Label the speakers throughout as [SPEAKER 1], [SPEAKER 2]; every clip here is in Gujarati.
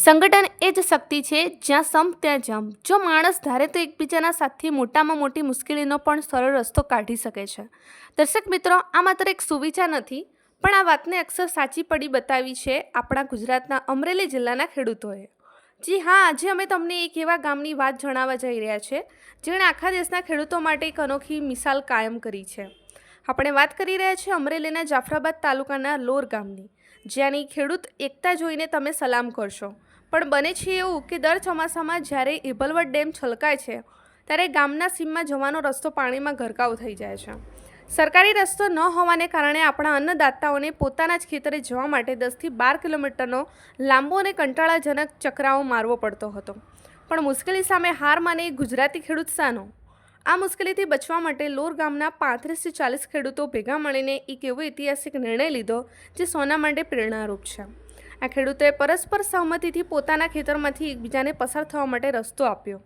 [SPEAKER 1] સંગઠન એ જ શક્તિ છે જ્યાં સમ ત્યાં જમ। જો માણસ ધારે તો એકબીજાના સાથથી મોટામાં મોટી મુશ્કેલીનો પણ સરળ રસ્તો કાઢી શકે છે। દર્શક મિત્રો, આ માત્ર એક સુવિચાર નથી, પણ આ વાતને અક્ષર સાચી પડી બતાવી છે આપણા ગુજરાતના અમરેલી જિલ્લાના ખેડૂતોએ। જી હા, આજે અમે તમને એક એવા ગામની વાત જણાવવા જઈ રહ્યા છે જેણે આખા દેશના ખેડૂતો માટે એક અનોખી મિસાલ કાયમ કરી છે। આપણે વાત કરી રહ્યા છીએ અમરેલીના જાફરાબાદ તાલુકાના લોર ગામની, જ્યાંની ખેડૂત એકતા જોઈને તમે સલામ કરશો। પણ બને છે એવું કે દર ચોમાસામાં જ્યારે ઇબલવડ ડેમ છલકાય છે ત્યારે ગામના સીમમાં જવાનો રસ્તો પાણીમાં ગરકાવ થઈ જાય છે। સરકારી રસ્તો ન હોવાને કારણે આપણા અન્નદાતાઓને પોતાના જ ખેતરે જવા માટે 10થી 12 કિલોમીટરનો લાંબો અને કંટાળાજનક ચકરાવો મારવો પડતો હતો। પણ મુશ્કેલી સામે હાર માને ગુજરાતી ખેડૂત શાનો? આ મુશ્કેલીથી બચવા માટે લોર ગામના 35થી 40 ખેડૂતો ભેગા મળીને એક એવો ઐતિહાસિક નિર્ણય લીધો જે સોના માટે પ્રેરણારૂપ છે। આ ખેડૂતોએ પરસ્પર સહમતિથી પોતાના ખેતરમાંથી એકબીજાને પસાર થવા માટે રસ્તો આપ્યો।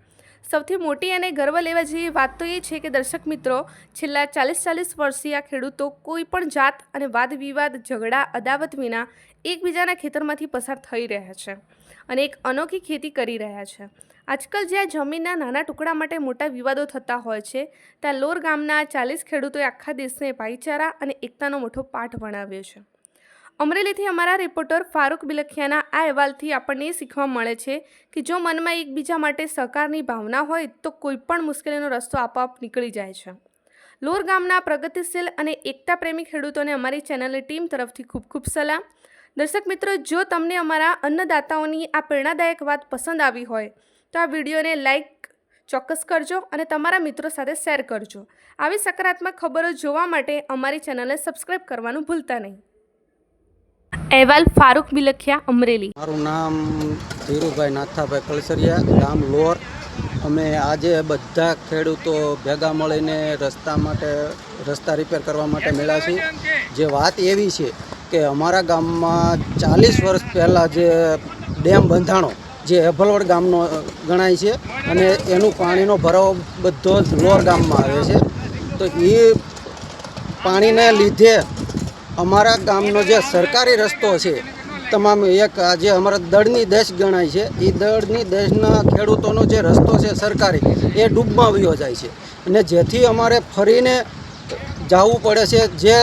[SPEAKER 1] સૌથી મોટી અને ગર્વ લેવા જેવી વાત તો એ છે કે દર્શક મિત્રો, છેલ્લા 40 વર્ષથી આ ખેડૂતો કોઈ પણ જાત અને વાદ વિવાદ, ઝઘડા, અદાવત વિના એકબીજાના ખેતરમાંથી પસાર થઈ રહ્યા છે અને એક અનોખી ખેતી કરી રહ્યા છે। આજકાલ જ્યાં જમીનના નાના ટુકડા માટે મોટા વિવાદો થતા હોય છે, ત્યાં લોર ગામના 40 ખેડૂતોએ આખા દેશને ભાઈચારા અને એકતાનો મોટો પાઠ ભણાવ્યો છે। અમરેલીથી અમારા રિપોર્ટર ફારૂક બિલખિયાના આ અહેવાલથી આપણને એ શીખવા મળે છે કે જો મનમાં એકબીજા માટે સહકારની ભાવના હોય તો કોઈ પણ મુશ્કેલીનો રસ્તો આપોઆપ નીકળી જાય છે। લોર ગામના પ્રગતિશીલ અને એકતા પ્રેમી ખેડૂતોને અમારી ચેનલની ટીમ તરફથી ખૂબ ખૂબ સલામ। દર્શક મિત્રો, જો તમને અમારા અન્નદાતાઓની આ પ્રેરણાદાયક વાત પસંદ આવી હોય તો આ વિડીયોને લાઈક ચોક્કસ કરજો અને તમારા મિત્રો સાથે શેર કરજો। આવી સકારાત્મક ખબરો જોવા માટે અમારી ચેનલને સબસ્ક્રાઈબ કરવાનું ભૂલતા નહીં। અહેવાલ ફારૂક બિલખિયા, અમરેલી।
[SPEAKER 2] મારું નામ ધીરુભાઈ નાથાભાઈ કલસરિયા, ગામ લોર। અમે આજે બધા ખેડૂતો ભેગા મળીને રસ્તા રિપેર કરવા માટે મળ્યા છીએ। જે વાત એવી છે કે અમારા ગામમાં 40 વર્ષ પહેલાં જે ડેમ બંધાણો, જે એભલવડ ગામનો ગણાય છે અને એનું પાણીનો ભરાવો બધો જ લોર ગામમાં આવે છે। તો એ પાણીને લીધે અમારા ગામનો જે સરકારી રસ્તો છે, તમામ એક જે અમારા દળની દેશ ગણાય છે, એ દળની દેશના ખેડૂતોનો જે રસ્તો છે સરકારી, એ ડૂબમાં વયો જાય છે અને જેથી અમારે ફરીને જવું પડે છે, જે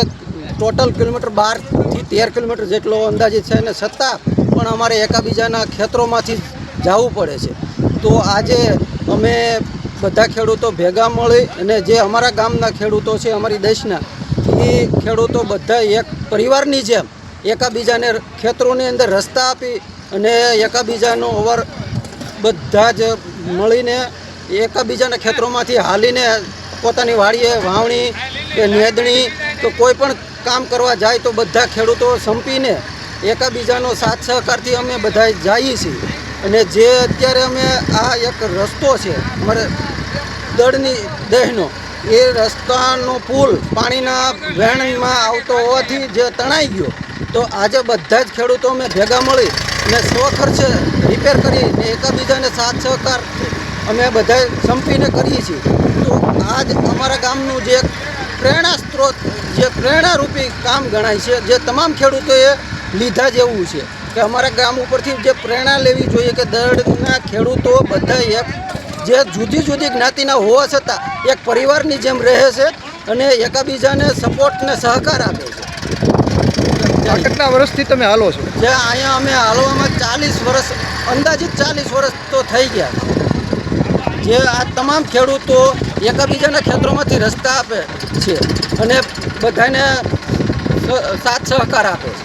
[SPEAKER 2] ટોટલ કિલોમીટર 12થી 13 કિલોમીટર જેટલો અંદાજિત છે ને છતાં પણ અમારે એકાબીજાના ખેતરોમાંથી જવું પડે છે। તો આજે અમે બધા ખેડૂતો ભેગા મળી અને જે અમારા ગામના ખેડૂતો છે, અમારી દેશના, એ ખેડૂતો બધા એક પરિવારની જેમ એકાબીજાને ખેતરોની અંદર રસ્તા આપી અને એકાબીજાનો બધા જ મળીને એકાબીજાના ખેતરોમાંથી હાલીને પોતાની વાડીએ વાવણી કે નેદણી તો કોઈ પણ કામ કરવા જાય તો બધા ખેડૂતો સંપીને એકાબીજાનો સાથ સહકારથી અમે બધા જઈએ છીએ। અને જે અત્યારે અમે આ એક રસ્તો છે અમારે દળની દેશનો, એ રસ્તાનો પુલ પાણીના વહેણમાં આવતો હોવાથી જે તણાઈ ગયો, તો આજે બધા જ ખેડૂતો અમે ભેગા મળી અને સ્વખર્ચે રિપેર કરી અને એકાબીજાને સાથ સહકાર અમે બધા સંપીને કરીએ છીએ। તો આજ અમારા ગામનું જે પ્રેરણા સ્ત્રોત, જે પ્રેરણારૂપી કામ ગણાય છે, જે તમામ ખેડૂતોએ લીધા જેવું છે કે અમારા ગામ ઉપરથી જે પ્રેરણા લેવી જોઈએ કે દળના ખેડૂતો બધા એક જે જુદી જુદી જ્ઞાતિના હોવા છતાં એક પરિવારની જેમ રહે છે અને એકાબીજાને સપોર્ટ ને સહકાર આપે છે।
[SPEAKER 3] કેટલા વર્ષથી તમે હાલો છો?
[SPEAKER 2] જે અહીંયા અમે હાલવામાં 40 વર્ષ, અંદાજિત 40 વર્ષ તો થઈ ગયા। જે આ તમામ ખેડૂતો એકાબીજાના ખેતરોમાંથી રસ્તા આપે છે અને બધાને સાથ સહકાર આપે છે।